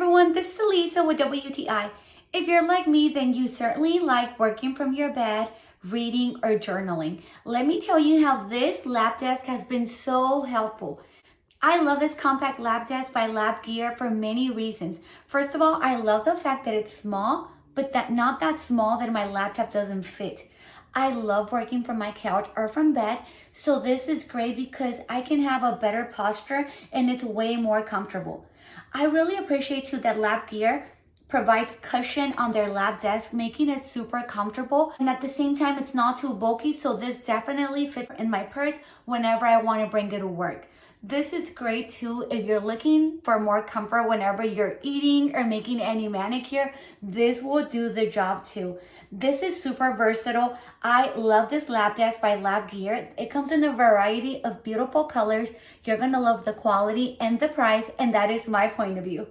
everyone, this is Elisa with WTI. If you're like me, then you certainly like working from your bed, reading, or journaling. Let me tell you how this lap desk has been so helpful. I love this compact lap desk by LAPGEAR for many reasons. First of all, I love the fact that it's small, but not that small that my laptop doesn't fit. I love working from my couch or from bed, so this is great because I can have a better posture and it's way more comfortable. I really appreciate too that LAPGEAR provides cushion on their lap desk, making it super comfortable, and at the same time it's not too bulky, so this definitely fits in my purse whenever I want to bring it to work. This is great too if you're looking for more comfort whenever you're eating or making any manicure. This will do the job too. This is super versatile. I love this lap desk by LAPGEAR. It comes in a variety of beautiful colors. You're gonna love the quality and the price, and that is my point of view.